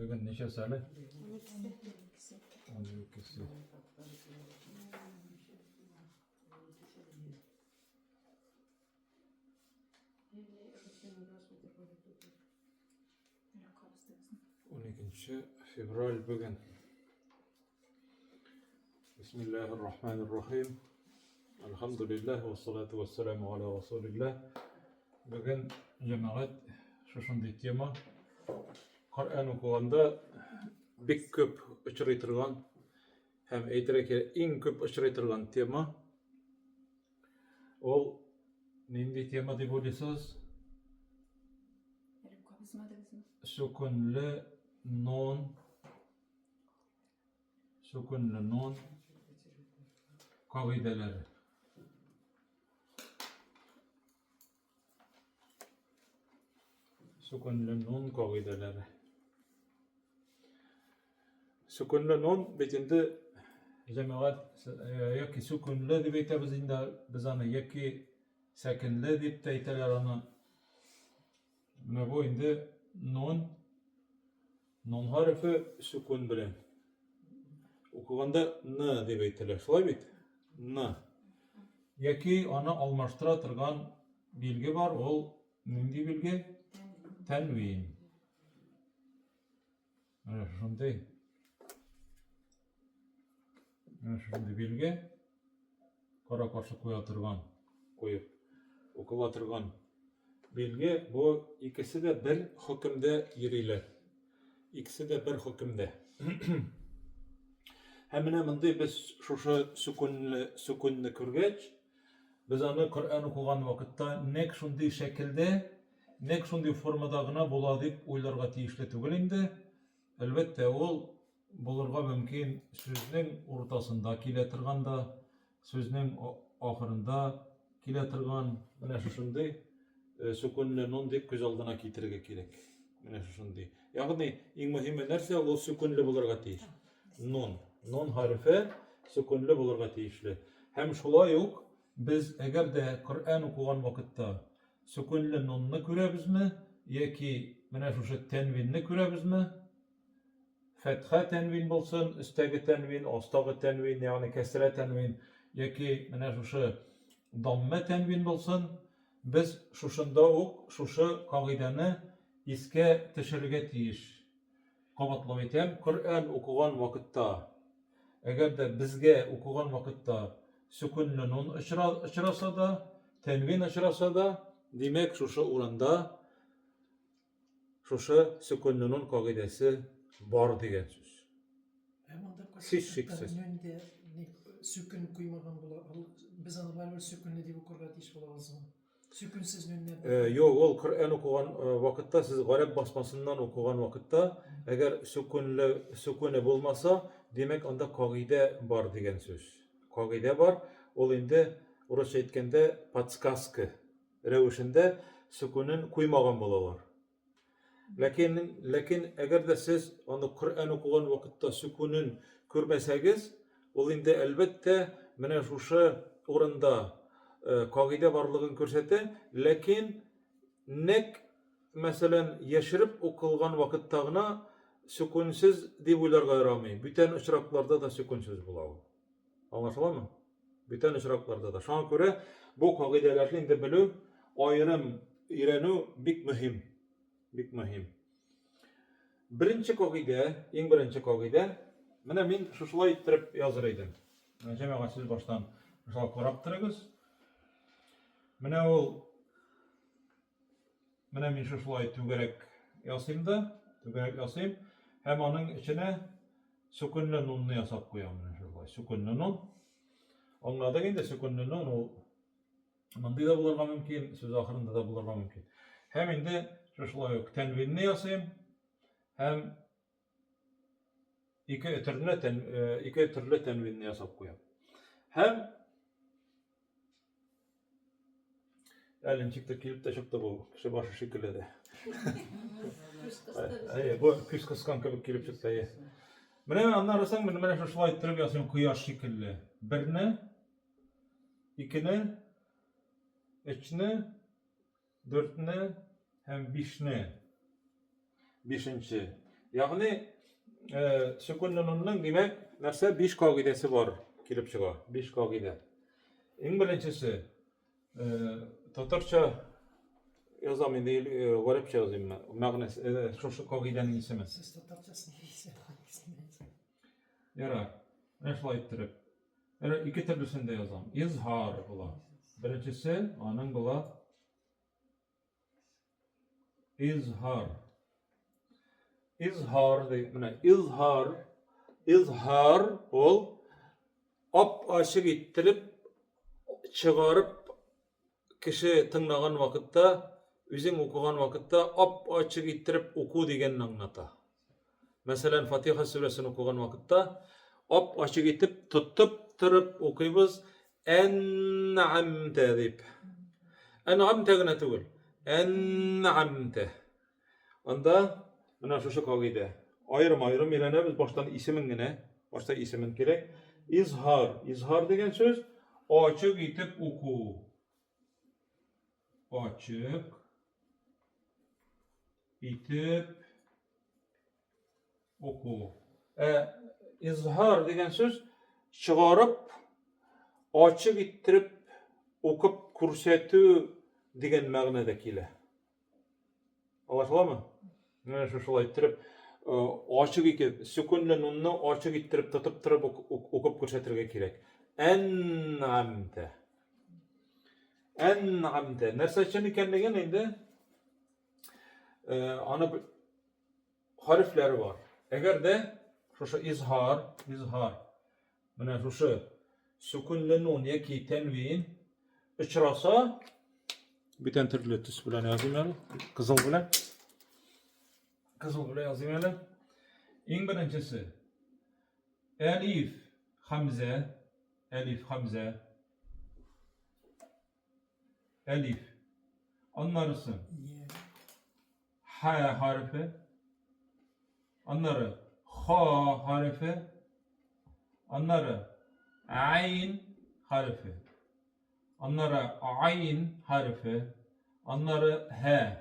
Bugün neçe salı? 12'si. 12'si. On ikinci fevral bugün. Bismillahirrahmanirrahim. Elhamdülillah ve salatu ve selamu ala Resulillah. Bugün cemaat şuşunday tema. Kur'an okuganda bek köp uçraytırgan hem aytırake en köp uçraytırgan tema. Ol nindi tema dep oylasiz? Sukunlu non kaideleri. Sukunlu non kaideleri. Sukunlu non betinde cemaat yaki sukunlu dep aytабыз инде biz аны yaki sakinli dep de aytalar аны. Mene bu indi non harfi sukun bilen. Okuganda n dep aytalar. Şolay bit? N. Yaki аны almastıra turgan bilgi var. Ol nindi bilgi? Tenvin. Mana şunday. Mana şunday bilgi. Kara karşı koya turgan, koyup okula turgan bilgi. Bu ikisi de bir hükümde yeriler. İkisi de bir hükümde. Hemine mınday biz şuşa sukunni körgeç, biz аны Kur'an okugan vakitta nek şunday şekilde, nek şunday formadagına bola dep oylarga tiyişli tugul indi. Elbette ol bulurga mümkün sözün ortasında kile turganda, sözün ahırında kile turgan mana şunday sukunni non dep göz aldına kitirge kerek. Mana şunday. Yani en mühim nerse ol sukunli bulurga tiyiş. Non harfi sukunlu bulurga tiyişli. Hem şolay yok, biz eğer de Kur'an okugan vakitta sukunlu nonni körebizmi, yaki mana şuşa tenvinni körebizmi? Fetha tenvin bolsun, üstegi tenvin, ostagi tenvin, yani kesre tenvin, yaki mana şuşa damme tenvin bolsun, biz şuşunda ok, şuşa kaidani iske tişirge tiyiş. Qabatlab etem, Kur'an okugan vakitta eğer de bizge okugan vakitta sukunlu non uçrasa da, tenvin uçrasa da, demek şuşa uranda şuşa sukunlu non kaidesi var degen söz. Hiç şeksiz. Sükun kuymagan bola, biz аны baribir sükunlu dep okurga tiyiş bolabız mı? Sükunsiz nönne. Yok, ol Kur'an okugan vakitta, siz garip basmasından okugan vakitta, eğer sukuni bolmasa, demek onda kaide var degen söz. Kaide var, ol indi Rusça aytkanda подсказка rewişinde sukunin kuymagan bolalar. Lakin eğer de siz onu Kur'an okugan vakitta sukunin körmesegiz, ol indi elbette mene şuşa orunda kaide varlığın körsete, lakin nek mesela yaşırıp okılgan vakittagına sukunsiz dep oylarga yaramay. Bütün uçraklarda da sukunsiz bulağı. Anlaşıla mı? Bütün uçraklarda da. Şoňa göre bu kaidelerni indi bilip aýrym öýrenүү bik mühim. Bik mühim. Birinci kaide, en birinci kaide, mene men şuşulay ettirip yazar edim. Jemaat siz baştan şuşa karap turýyňyz. Mene ol mene men şuşulay tügerek ýasaýym da, hem anyň içine sukunlu nunny ýasap goýam mene şulay. Sukunlu nun. Anladyk indi sukunlu nun ol mundy da bolarga mümkin, söz ahyrynda da bolarga mümkin. Hem indi şuşulay tenwinni ýasaýym, hem iki türlü tenwinni ýasap goýam. Hem Elinçikte kilip de çıktı bu kişi başı şekilde. Bu küs kıskan gibi kilip çıktı. Mene anlarsan mene şuşulay ettirip ýasaýym kuýaş şekilli. Birni, ikini, üçni, dörtni hem beşni. Beşinci. Ягъни сөкүнле нунның димәк нәрсә 5 кагыйдәсе бар килеп чыга. 5 кагыйдә. Иң беренчесе татарча язам инде, гарәпчә языйм. Мәгънәсе шушы кагыйдәнең исеме. Siz tatarçasını iyisi. Ярар. Менә шулай иттереп. Ярар, ике төрлесендә язам. Изһар була. Беренчесе аның була изһар. Изһар дип, менә изһар ул ап-ачык иттереп чыгарып кеше тыңлаган вакытта, үзең укыган вакытта ап-ачык иттереп уку дигәнне аңлата. Мәсәлән, Фатиха сүрәсен укыган вакытта ап-ачык итеп тотып торып укыйбыз ән'амтә дип. Ән'амтә генә түгел. Ән'амтә. Анда менә шушы кагыйдә. Айрым-айрым өйрәнәбез, баштан исемен генә, башта исемен кирәк. Изһар. Изһар дигән сүз ачык итеп уку. Ачык итеп уку. Изһар дигән сүз чыгарып, ачык иттереп укып күрсәтү дигән мәгънәдә килә. Аңлашыламы? Менә шулай иттереп ачык итеп, сөкүнле нунны ачык иттереп тотып торып укып күрсәтергә кирәк. Ән'амтә. Ән'амтә. Нәрсә өчен икәнлеген инде аны харифләре бар. Әгәр дә шушы изһар, менә шушы сөкүнле нун яки тәнвин очраса, бүтән төрле төс белән языйм әле, кызыл белән языйм әле. Иң беренчесе әлиф хамза, әлиф. Аннарысы ха harfi, anları ha harfi, anları ayn harfi, anları ayn harfi, anları he.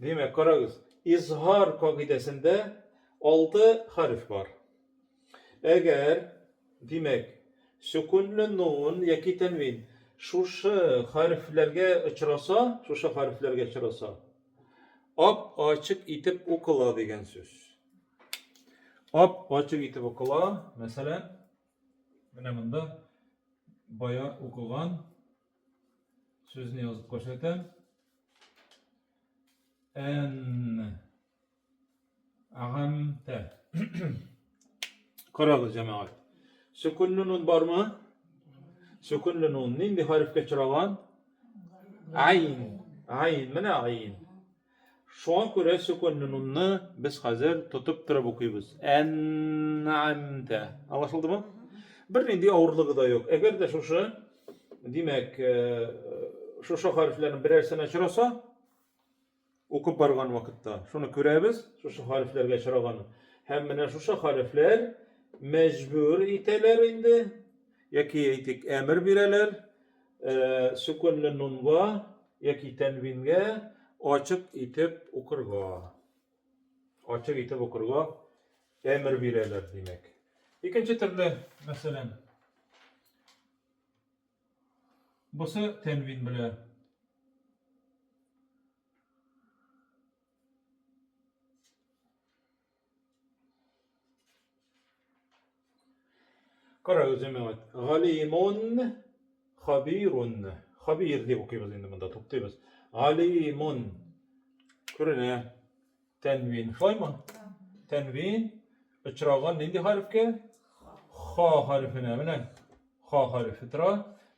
Demek karagız, izhar kagidesinde 6 harf var. Eğer demek sükunlu nun yaki tenvin şuşu harflerge uçrasa, ap-açık itip okula degen söz. Ap-açık itip okula, mesela менә монда бая укыган сүзне язып күрсәтәм. Ән'амтә. Карагыз, җәмәгать. Сөкүнле нун бармы? Сөкүнле нун нинди харифкә чыраган? Айн. Менә айн. Шуңа күрә сөкүнле нунны без хәзер тотып торып укыйбыз. Ән'амтә. Аңлашылдымы? Bir nindi авырлыгы да юк. Әгәр дә шушы, димәк, шушы харифләрнең берәрсенә чыраса, укып барган вакытта, шуны күрәбез, шушы харифләргә чыраган. Һәм менә шушы харифләр мәҗбүр итәләр инде, яки әйтик, әмер бирәләр, сөкүнле нунга яки тәнвингә ачык итеп укырга. Ачык итеп укырга әмер бирәләр, димәк. İkinci türlü mesela buсы tenvin bile karagız cemaat. Galimun habirun. Habir diye okuyuz indi bunda toplayız. Galimun. Körüne tenvin. Şoy mu? Tenvin uçragan nindi harfke? Ha harfine менә ha harfi тора.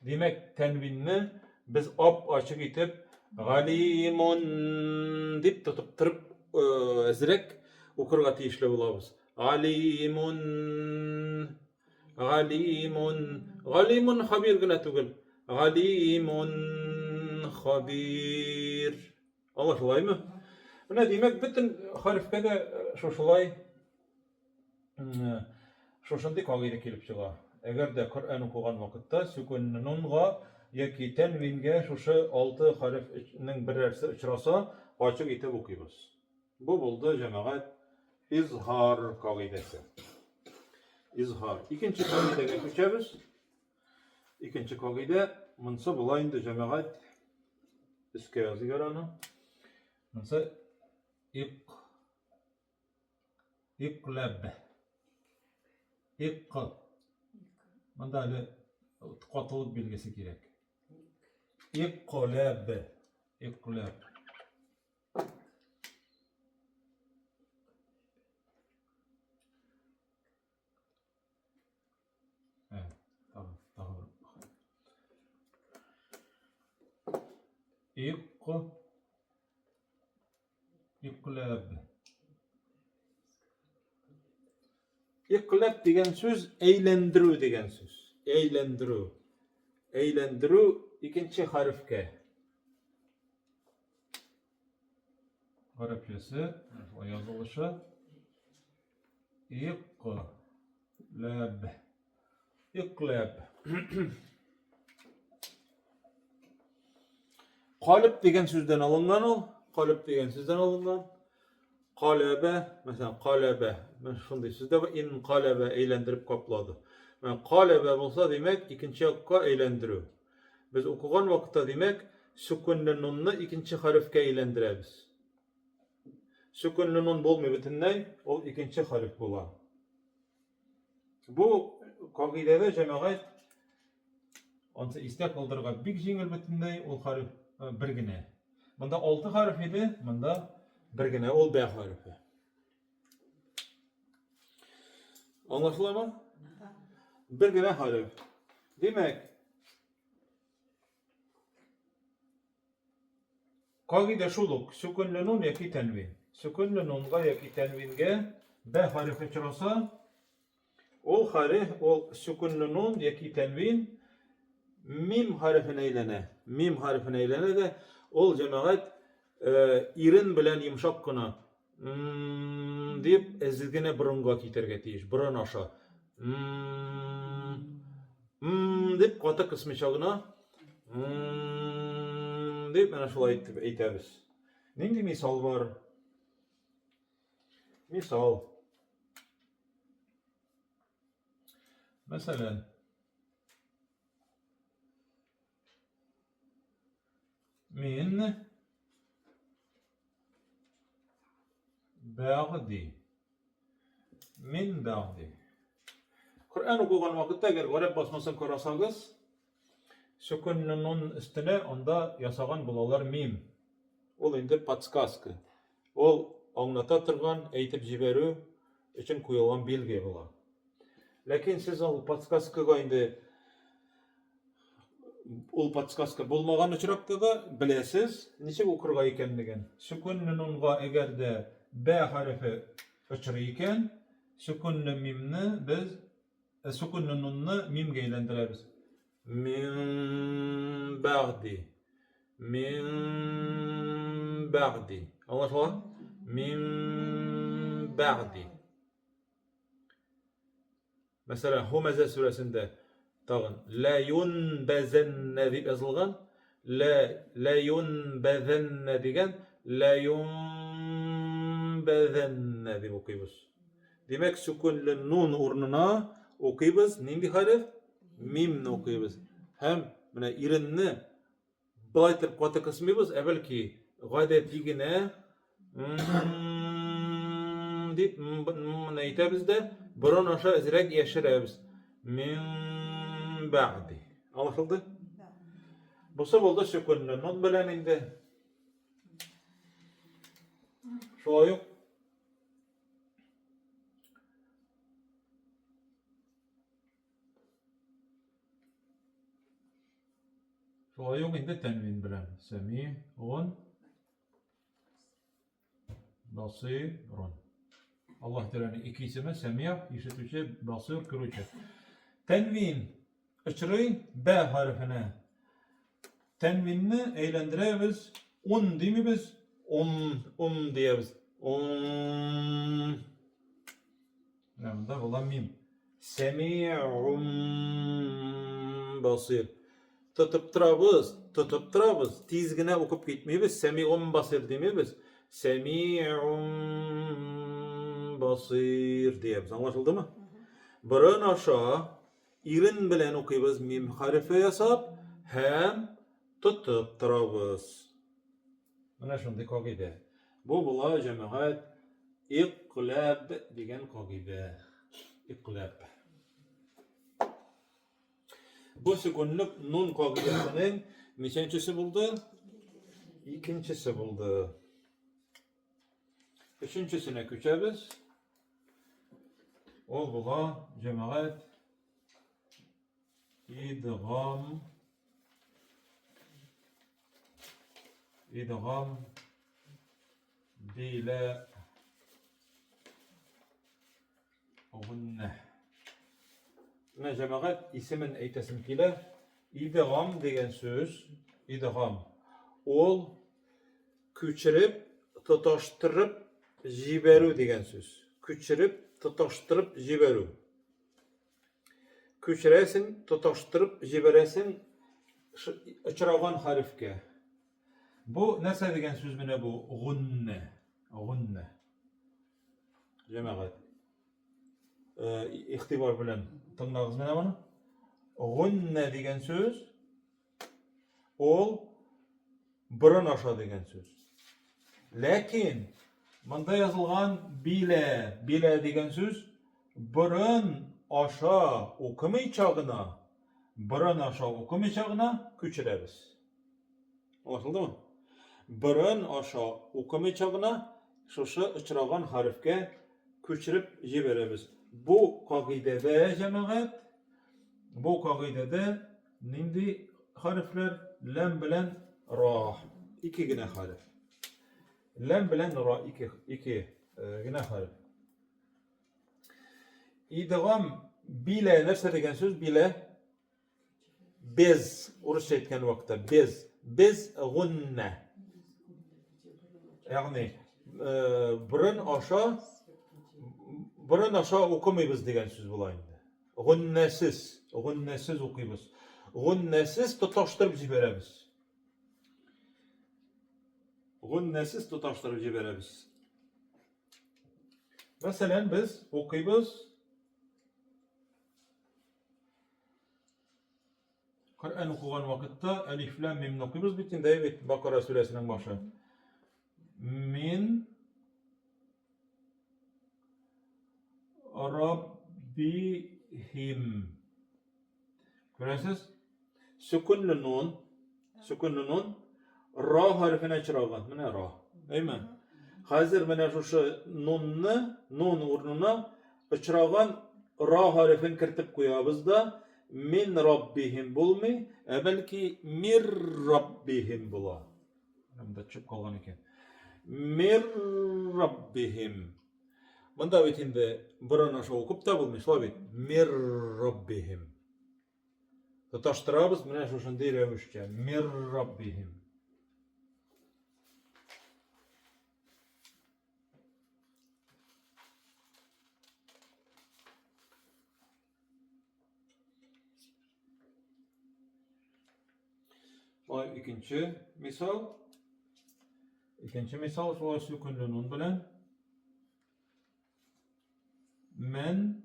Demek tenvinni biz ap-açık itip galimun dip tutup turib azraq okurga tiyishli bo'lamiz. Galimun habir gina tugul. Galimun habir. Anlaşılaymi? Менә demek bütün harfkә дә шушылай шушындай кагыйдә килеп чыга. Әгәр дә Коръән укыган вакытта сөкүнле нунга яки тәнвингә шушы 6 харфның берәрсе очраса, ачык итеп укыйбыз. Бу булды җәмәгать izhar kaidesi. İzhar. İkinci kaideye geçeriz. İkinci kaide mınsa bulayında cemaat iske yazıyor ana. Mınsa iqlab. İq. Manda öyle katılık bilgisi gerek. İqlab. İqlab. Evet, tamam. İqlab. İqlab degen söz eğlendiru degen söz. Eğlendiru. Eğlendiru ikinci harfke. Arapçası, o yazılışı İqlab. İqlab. Kalıp degen sözden alıngan ol. Kalıp degen sözden alıngan. Kalabe, mesela kalabe. Ben şunday sizde var. İn kalabe eğlendirip kapladı. Yani kalabe olsa demek ikinci hakka eğlendiriyor. Biz okugan vakitte demek sükunlu nunnu ikinci harfke eğlendiririz. Sükunlu nun bolmuyor bütünley, o ikinci harf bulan. Bu kaidede cemaat onsa istek kıldırgan bir jingil bütünley o harf birgine. Bunda 6 harf idi, bunda birgine ol B harfi. Anlaşılır mı? Birgine harf. Demek kaide şuluk, sükunlu nun yaki tenvin. Sükunlu nunga yaki tenvinge B harfi çırasa ol harf, ol sükunlu nun yaki tenvin mim harfine eylene. Mim harfine eylene de ol cemaat irin bilen yumşak kına deyip ezilgine burunga kiterge tiyiş. Burun aşağı. Deyip kata kısmı çağına deyip bana şulay eytemiz. Nindi misal var? Misal. Mesela min ba'di. Min ba'di. Kur'an okugan vakitte eğer garip basmasını korasanız sükunlu nun üstüne onda yasagan bulalar mim. Ol indi подсказка. Ol anlata turgan, eytip jiberu için koyulgan bilgi bula. Lakin siz ol подсказкага indi ol подсказка bulmagan uçrakta da bilesiz neçe okurga ekenligen. Sükunlu nunga eğer de B harfi uçru eken sükunlu mimni biz sükunlu nunnu mimge eğlendireriz. Min ba'di. Min ba'di. Anlaşılır? Min ba'di. Mesela Humeze suresinde tağın la yunbezenne deyip yazılgan la yunbezenne degen la yunbezenne deyip okuyuz. Demek sükunlu nun urnuna okuyuz. Nindi harf? Mimni okuyuz. Hem buna irinni balaytırıp kata kısmıyız. Evvel ki gayet yigine deyip neytemiz de burun aşağı ezerek yeşiremiz. Min ba'di. Anlaşıldı? Bu sebeple sükunlu nun bilen indi. Şolay yok. Şolay yok indi tenvin bilen. Semi'un basirun. Allah Teala'nın iki ismi Semi' işitücü, basir kırıcı. Tenvin ıçrı B harfine. Tenvinni eğlendireriz. Değil mi biz? Diyeriz. Yani da olan mim. Semi'un basir. Tutup durabız. Tizgine okup gitmeyiz. Semi'un basir demeyiz. Semi'un basir diyemiz. Anlaşıldı mı? Burun aşağı irin bilen okuyubuz mim harife yasap hem tutup turabız. Mana şunday kagide. Bu bula cemaat iqlab degan kagide. İqlab. Bu sükunluk nun kagidesinin neçençisi buldu? İkincisi buldu. Üçüncüsüne köçebiz. Ol bula cemaat idgam bila gunneh. Ne cemaat isimin eytesim kile idgam degen söz idgam. Ol küçürüp tutaştırıp jiberu degen söz. Küçürüp tutaştırıp jiberu. Küçüresin, tutaştırıp jiberesin uçuragan harifke. Bu nasıl degen söz mene bu? Gunne. Gunne. Cemaat. İhtibar bilen tınlağız mene bana? Gunne degen söz ol burun aşağı degen söz. Lakin manda yazılgan bile degen söz burun aşağı okumayacağına küçürebiz. Anlaşıldı mı? Burun aşağı okumayacağına şuşu uçuragan harifke küçürüp jiberebiz. Bu kagidede cemaat, bu kagidede nindi harfler lem bilen ra. İki gine harf. Lem bilen ra iki gine harf. İdgam bile nerse degen söz bile bez Urusça etken vakitte bez gunne yani burun aşağı okumayız degen söz bulayında. Gunnesiz okuyuz. Gunnesiz tutaştırıp jiberemiz. Gunnesiz tutaştırıp jiberemiz. Mesela biz okuyuz Kur'an okugan vakitte elif lam mim okuyuz bitin David Bakara suresinin başı. Min Rabbihim. Görüyorsunuz? Sükunlu nun ra harfine çıragan. Mene ra. Değil mi? Hazır mene şu nun urnuna çıragan ra harfini kirtip koyabız da min Rabbihim bulmi belki mir Rabbihim bula. Hem de çıp kalgan iken. Mir Rabbihim. Bunda bitinde burun aşağı okup da bulmuş. Mir Rabbihim. Tutaştırabız mene şu şunday revişçe. Mir Rabbihim. İkinci misal. İkinci misal şolay sükunlu nun bilen men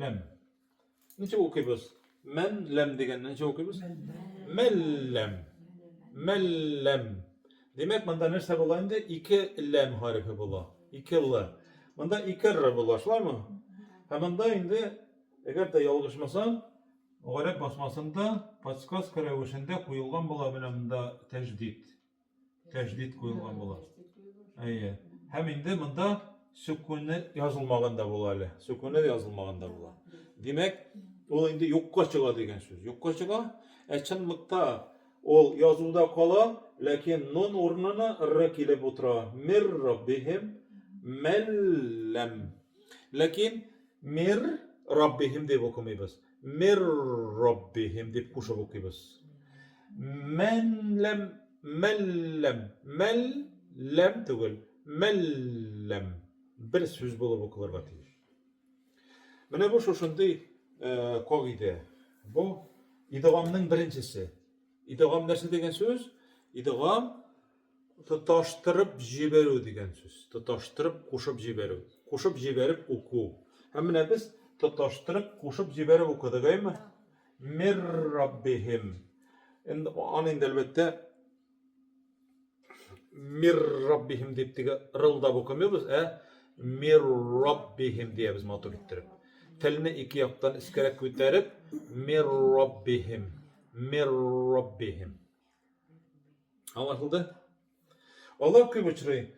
lem. Neçe okuyuz? Men lem degen neçe okuyuz? Mellem. Demek bunda nerse bulayında iki lem harifi bula. İki l. Bunda iki r bulaşlar mı? Hemen indi eğer de yalgışmasam Oğrep basmasında patskas karevuşunda kuyulgan bula bileminde tecdid kuyulgan bula. Hem indi bunda sükunne yazılmaganda bula. Sükunne yazılmaganda bula. Demek ol indi yokka çıga degen söz. Yokka çıga çınlıkta ol yazıda kala lakin nun ornuna r kelip otura. Mir Rabbihim mellem. Lakin mir Rabbihim deb okumayız. Mir Rabbihim deb kuşa okuyuz. Mellem tugul mellem bir söz bulup okularga tiyir. Mene bu şoşunday kagide. Bu idgamның birincisi. İdgam nerse degen söz? İdgam Tutaştırıp jiberu degan söz. Tutaştırıp koşup jiberu. Koşup jiberip oku. Hem ne biz tutaştırıp koşup jiberip okudık değil mi? Mir Rabbihim. Endi anında elbette Mir Rabbihim deyip rıldap okumuyuz. Mir Rabbihim diye biz motor ettirip. Telini iki yaktan iskerek götürüp Mir Rabbihim. Mir Rabbihim. Anlaşıldı? Allah kıymışırı.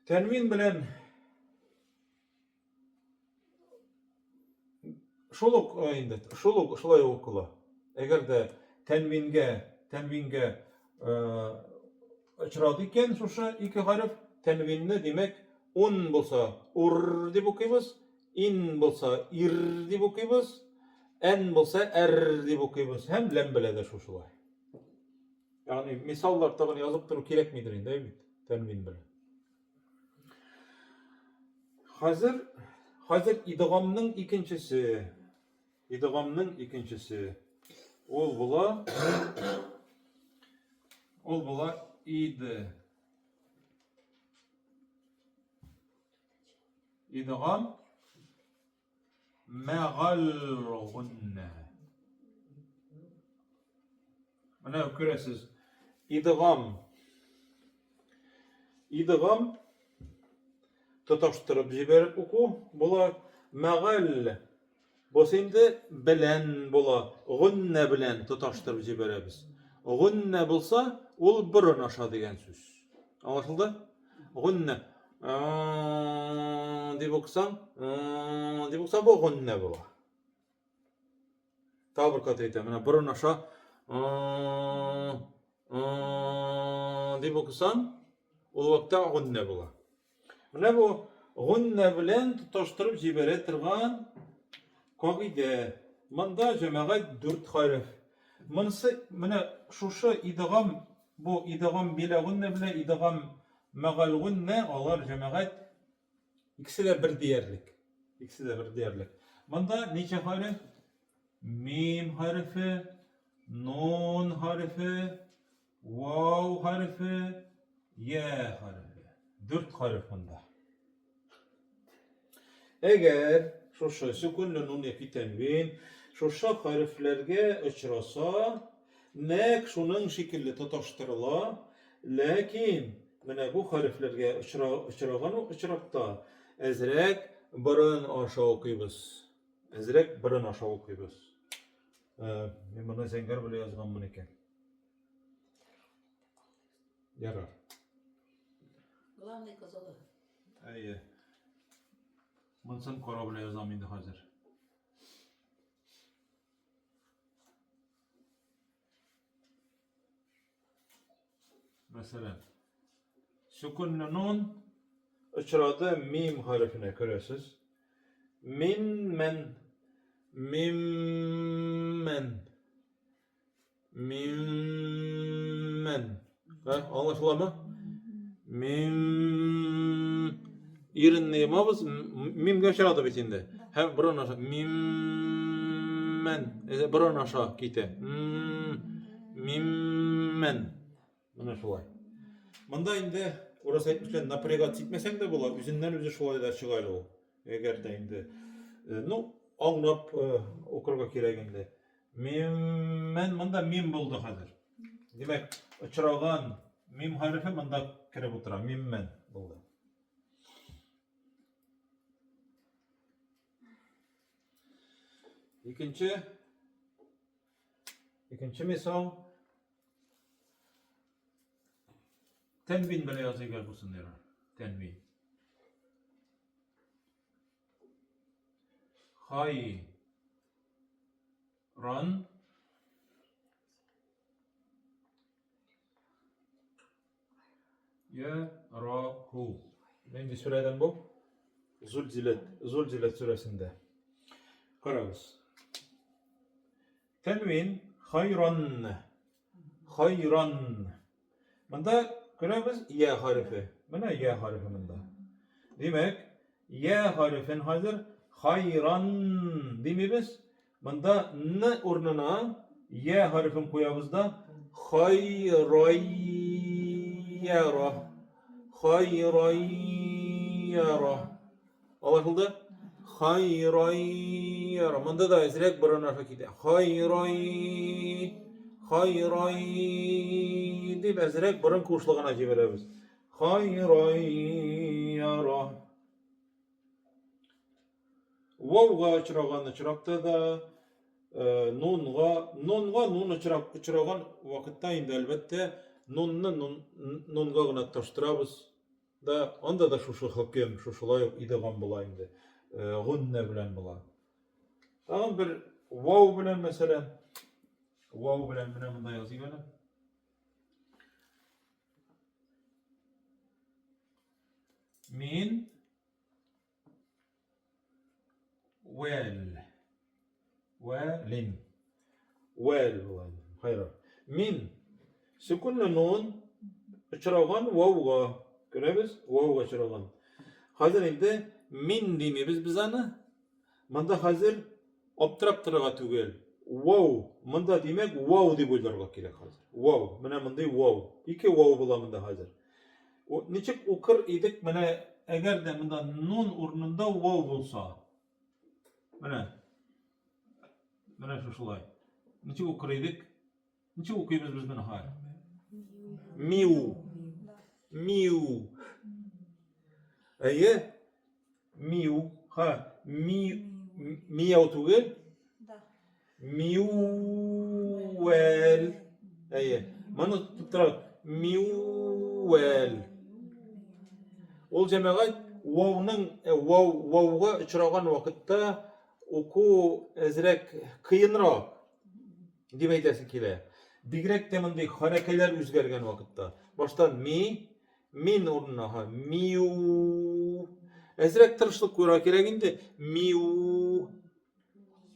Tenvin bilen şoluk ayında, şolay okula. Eğer de tenvinge açıradı iken şuşa iki harf tenvinni demek un bolsa ur deb okuymiz, in bolsa ir deb okuymiz, en bolsa er deb okuymiz. Hem lem bilede şuşulay. Yani misallar tabi yazıp durur gerek midir indi, değil mi? Tenvin bilen. Hazır idgamның ikincisi. İdgamның ikincisi. Ol bula idi. İdgam me'al gunne. Mana göresiz. İdgam tutaştırıp jiberip oku. Bula me'al. Bu şimdi bilen bula. Gunne bilen tutaştırıp jiberemiz. Gunne bulsa ol burun aşağı degen söz. Anlaşıldı? Gunne. Deb okusan bu gunne bula. Tabir kat eytem. Mana burun aşağı deb okusan ol vakta gunne bula. Mana bu gunne bilen tutaştırıp jibere turgan kagide. Manda cemaat 4 harf. Mansı mana şuşa idgam bu idgam bila gunne bile idgam megal gunne alar cemaat ikisi de bir diyerlik. Manda neçe harf? Mim harfi, nun harfi, vav harfi, ya harfi. 4 harf manda. Eğer şuşa sükunlu nun eki tenvin şuşa harflerge uçrasa nek şunun şekilde tutaştırıla lakin mana bu harflerge uçragan uçrakta ezrek burun aşağı okuymiz. Men buna zenger bile yazgan bunu eken. Yarar. Главный козалы. Ayy. Mınsın kora bile yazam indi hazır. Mesela sükunlu nun uçradı mim harfine görüyorsunuz. Mim men. Anlaşıldı mı? Mim yerin neyimiz? Mim geçeradı bitinde. Hem burun aşağı. Mimmen. Burun aşağı gite. Mimmen. Mana şolay. Manda indi orası etmişler napregat etmesen de bular. Üzünden üzü şolay da çıgaylı o. Eğer de indi. Anlap okurga kereginde. Mimmen manda mim buldu hazır. Demek uçragan mim harfi manda kirip otura. Mimmen buldu. İkinci misal tenvin bile yazıya bulsun der. Tenvin. Hayran yarahu. Neydi süreden bu? Zulzilet suresinde. Karabız. Tenvin hayran. Manda karabız ya harfi. Mana ya harfi manda. Demek ya harfin hazır hayran dememiz. Manda n ornuna ya harfin koyabız da hayray yara. Hayran yara. Anlaşıldı? Hayran yara. Mında da ezrek burun aşağı gidiyor. Hayran deyip ezrek burun kuşluğuna ciberemiz. Hayran yara. Vavga çıragan çırakta da nun çıragan vakitte indi elbette nunga gına taştırabız da onda da şu hakem şu şulay idegan bula indi gunne bilen bula. Tamam bir vav bilen mesela vav bilen bunda yazıyor öyle. Min welin wel bulan. Hayır. Min sükunlu nun çıragan vavga göremiz vavga çıragan. Hazır indi min deyimiz biz ana. Manda hazır optrap tıraga tügel. Vav manda demek vav deb oylarga kerak hazır. Vav mana bunday vav. İki vav bulan manda hazır. O niçik okur idik mana eğer de manda nun urnunda vav bolsa. Mana şu şulay. Niçik okur idik? Niçik okuymiz biz bunu hayır? Miu. Miu. Eye? Miu. Ha. Miau tugel? Miuel. Eye. Mana tutra. Miuel. Ol cemaat vav'nın vav'ga uçragan vakitte oku ezrek kıyınrak deb aytasi kela. Bigrek de mınday harekeler özgergen vakitte. Baştan min ornuna ha miu. Ezrek tırışlık koyra kerak indi miu.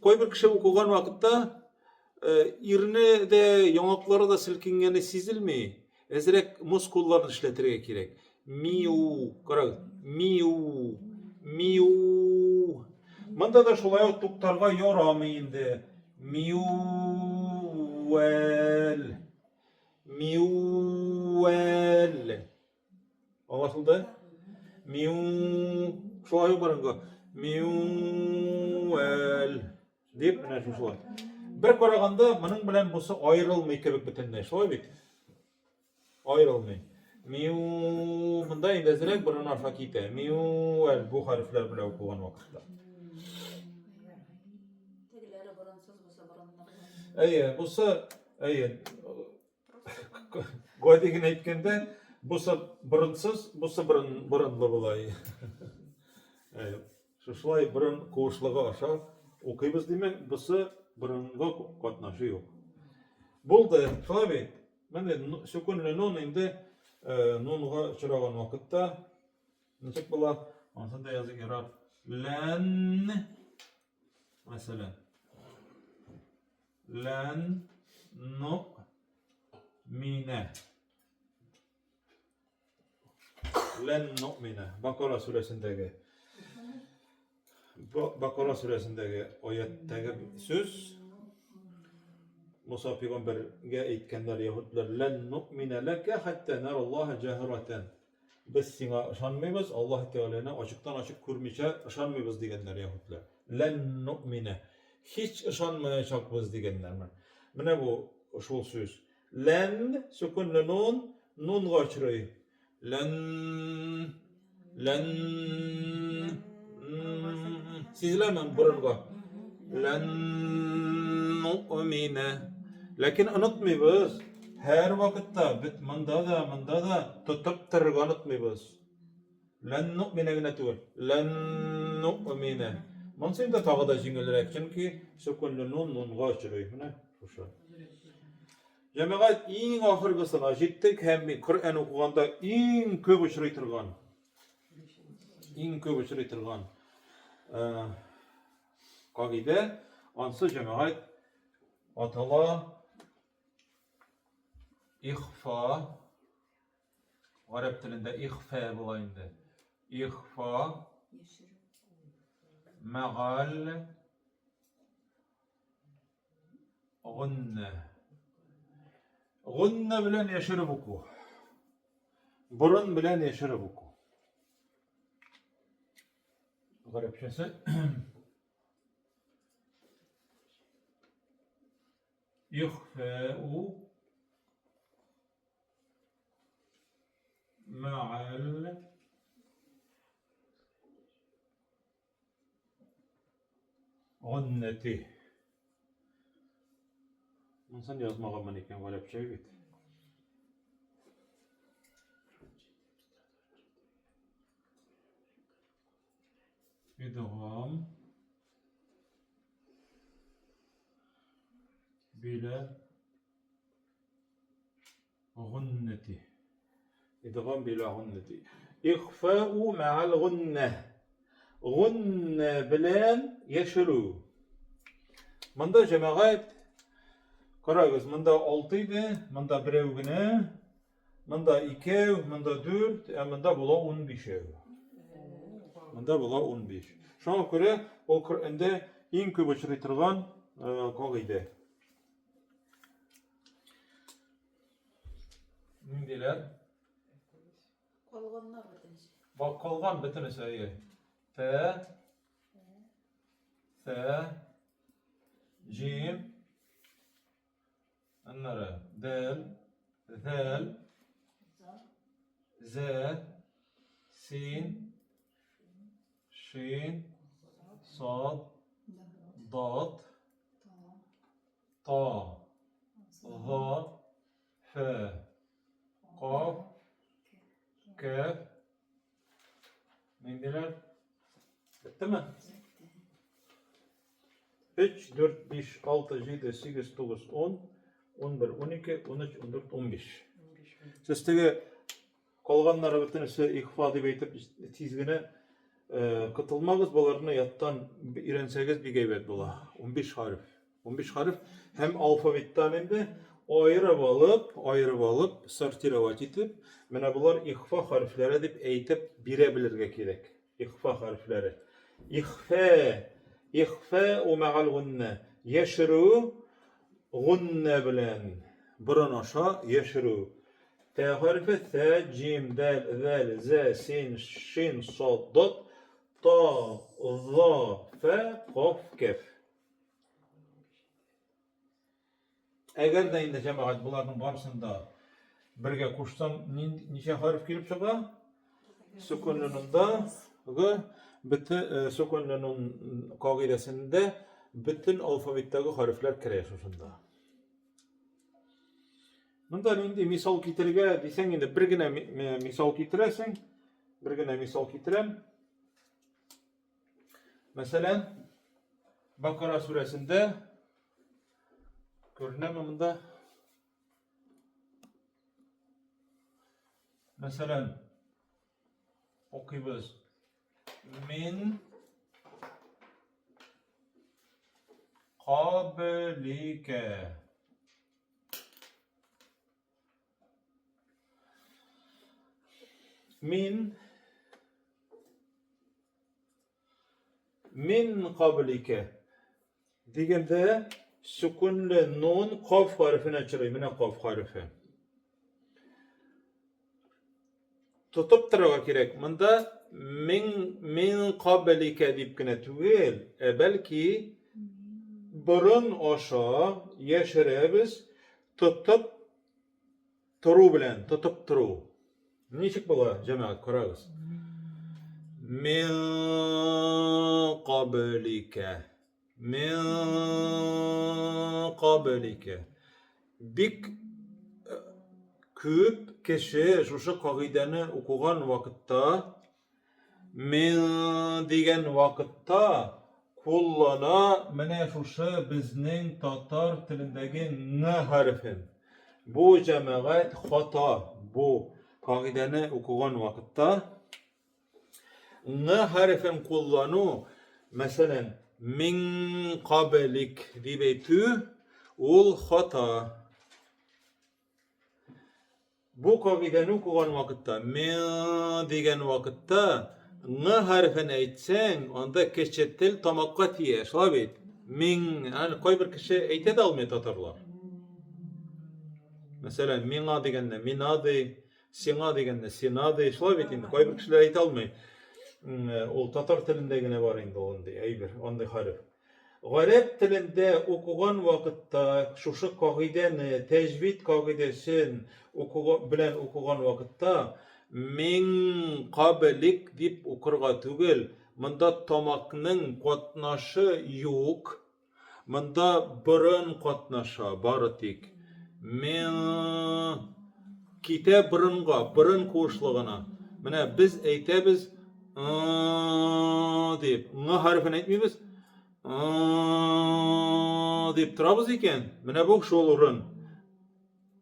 Koy bir kişi okugan vakitte irne de yanakları da silkingeni sezilmey. Ezrek muskullarını işletirge kerak. Miu, karak, miu, miu. Manda da şolay tuktarga yoramayındı. Miuel, miuel. Anlaşıldı? Miu, şolay barınga. Miuel. Deyip mana şu şolay. Bir karaganda bunun bilen busu ayrılmay kebek bitende. Şolay bit. Ayrılmay. Miu bunda indezirek burun arfa kite. Miu el bu harfler bile okugan vakitte. Tegileri buransız busa buranlar. Eye busa eye Godigin aytkanda busa burunsız busa burunlu bulay. Eye şuşlay burun koşluğu aşağı okuymiz demek busa burunga katnaşı yok. Buldu şolay. Mende sükunlu nun indi nunga çıragan vakitte nechik bula ansında yazı yarar lan mesela lan nu'mine lan nu'mine Bakara suresindeki oyattagi söz Musa peygamberge aytganlar Yahudiler lan nu'mine leke hatta narallaha jahratan. Biz sana ışanmayız, Allah Teala'na açıktan açık görmeyçe ışanmayız deganlar Yahudiler. Lan nu'mine. Hiç ışanmayacakız deganlar. Mana bu şol söz. Lan sükunlu nun gaçrıy. Lan sizlerle burunga. Lan nu'mine. Lakin unutmayız. Her vakitte bit manda da tutup tırga unutmayız. Lan nu'mine gine tügül. Lan nu'mine. Mansayım da tağı da jingilrek. Çünkü sükunlu nun gaçrıy. Mana şuşa. Cemaat en ahırgısına jettik hem Kur'an okuganda en köp uçraytırgan. Kagide ansı cemaat atala ihfa Arap dilinde ihfa bulayındı. İhfa megal gunne bilen yaşırı buku. Burun bilen yeşeri buku. Garipçesi. İhfâ'u ma'al gunneti. İnsan yazmağa maniken garipçe bit. İdgam bila gunneti. İdgam bila gunneti. İhfâ'u ma'al gunneh. Gunne bilen yeşiru. Manda cemaat karagız. Manda 6 idi. Manda birev güne. Manda 2, manda 4. Manda bula 15 ev. Manda bula 15. Şuna göre o Kur'an'da en köp uçraytırgan kagide. Nindiler? Kolganlar bitiniz. Bak kalgan bütün sayı. F, F, Jim, anlara, Del, Zel, Z, Sin, Şin, Sad, Dat, Ta, Za, F, Kaf, Kef. Neydiler? Bitti mi? 3, 4, 5, 6, 7, 8, 9, 10, 11, 12, 13, 14, 15. Siz tege kalganlara bütün ihfa deyip aytıp tizgine katılmağız balarına yattan irenseniz bir geybet bola. 15 harf. 15 harf hem alfabetten hem de ayrı alıp sortiravat etip mena bular ihfa harfleri deyip aytıp bilebilirge gerek. İhfa harfleri. İhfa ma'al gunne. Yeşru gunne bilen. Buran aşağı yeşru. T harfi T, Cim, Del, Zel, Z, Sin, Şin, Sad, Dat, Ta, Za, Fe, Kaf, Kef. Eğer de indi cemaat bularının barısında birge koşsam nice harf kelip çıga? Sükunununda bütün sükununun kaidesinde bütün alfabetteki harfler kirer şunda. Bundan indi misal kitirge desen indi birgine misal kitiresin. Birgine misal kitirem. Mesela Bakara suresinde görünem bunda. Mesela okuyuz. Min qablike. Min qablike. Degende sükunle nun kaf harfine çırıyor. Mine kaf harfi. Tutup tarafa gerek. Bunda min qablike deyip güne tüvel. Belki burun aşağı yeşerebiz tutup turu bilen. Tutup turu. Niçik bula cemaat karagız? Min qablike. Min qablike. Bik köp kişi şu kaideni okugan vakitte min degen vakitte kullana mene şu bizning Tatar tilindeki n harfin. Bu cemaat hata. Bu kaideni okugan vakitte n harfin kullanı mesela min qablik dibeytü ol hata. Bu kaideni okugan vakitte min degen vakitte n harfini aytsan onda keçetel tamakka tiye. Şabit. Min yani koy bir kişi aytedi almay Tatarlar. Mesela mina degende minadi, Sina degende, sina de şolay bit indi. Kayber kişiler ayta almay. O Tatar tilinde gene var indi onday, aybir, onday harf. Garip tilinde okugan vakitta şuşu kaideni, tecvid kaidesin bilen okugan vakitta min qablik dip okurga tugel. Mında tamakның katnaşı yok. Mında burun katnaşa bары tik. Min kite burunga, burun koşluğuna. Mine biz eytebiz deyip, harfini etmeybiz. Deyip turabız eken. Mine bu şol urun.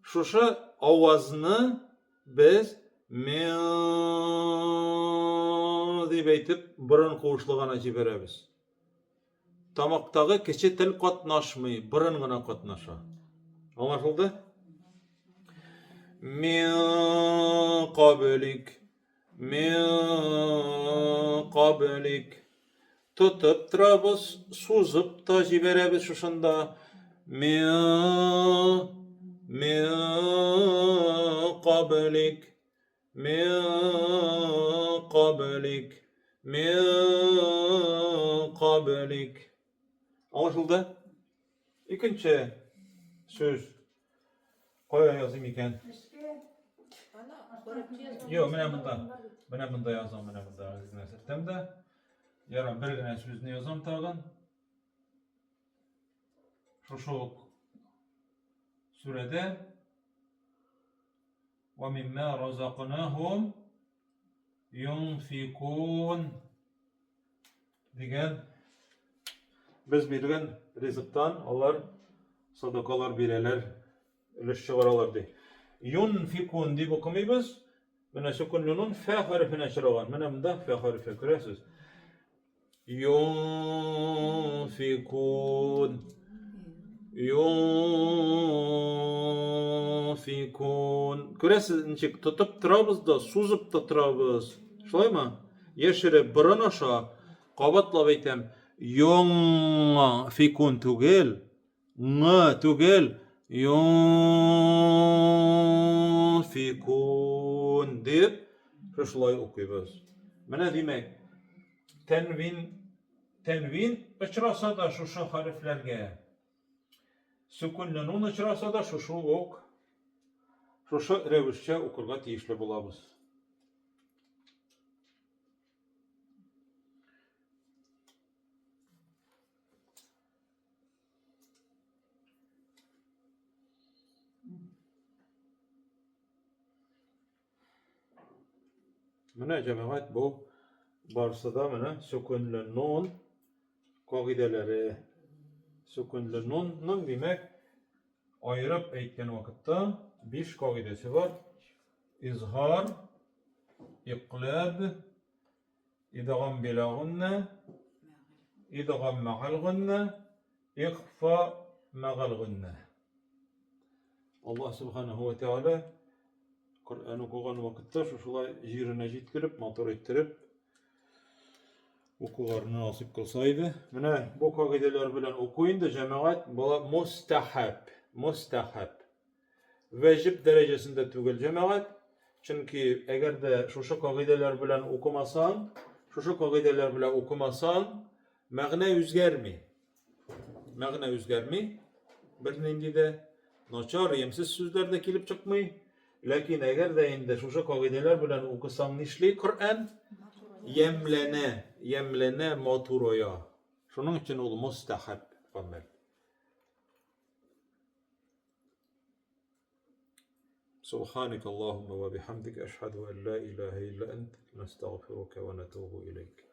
Şuşa avazını biz deyip eytip burun koşluğuna jiberemiz. Tamaktagı keçi til katnaşmay, burun gına katnaşa. Anlaşıldı? Min qablik, min qablik. Tutup turabız, suzup da jiberemiz şuşanda. Min qablik, min qablik, min qablik. Anlaşıldı? İkinci söz. Koya yazayım iken. Yok, mene bunda yazam, mene bunda. Septemde. Yaran bir gene sözünü yazam tağın. Şuşuk sürede وَمِمَّا رَزَقْنَاهُمْ يُنْفِقُونَ degen biz bergen rızıktan onlar sadakalar bireler, ülüş çıgaralar dey. Yunfikun deyip okumayız. Mene sükunlunun fe harfine çıragan. Mene bunda fe harfi göresiz. Yunfikun. Yunfikun. Göresiz, inçik tutup turabız da, suzup da turabız. Şolay mı? Yeşire bırın aşağı, qabatla beytem. Yunfikun tugel. Nga tugel. Yunfikun deyip şolay okuyubuz. Mene demek tenvin uçrasa da şu harflerge sükunlu nun uçrasa da şu ok şu revişçe okurga tiyişli bulabız. Mene cemaat bu barsada mene sükunlu nun kaideleri sükunlu nun'un demek ayırıp eytken vakitte 5 kaidesi var. İzhar, iqlab, idgam bila gunne, idgam ma'al gunne, ikhfa ma'al gunne. Allah subhanahu ve teala Kur'an okugan vakitte şuşulay jirine jitkirip, motor ettirip okularını nasip kılsaydı. Mene bu kaideler bilen okuyun da cemaat mustahab. Vecib derecesinde tügel cemaat. Çünkü eğer de şu kaideler bilen okumasan, şu kaideler bilen okumasan, mağna üzgermi. Mağna üzgermi. Birinin de naçar, yemsiz sözler de kilip çıkmay. Lakin eğer de indi şu kaideler bilen okusan nişli Kur'an, yemlene moturoya. Şunun için ol mustahab amel. Subhanak Allahumma ve bihamdik eşhedü en la ilahe illa ent nestağfiruke ve netubu ileyk.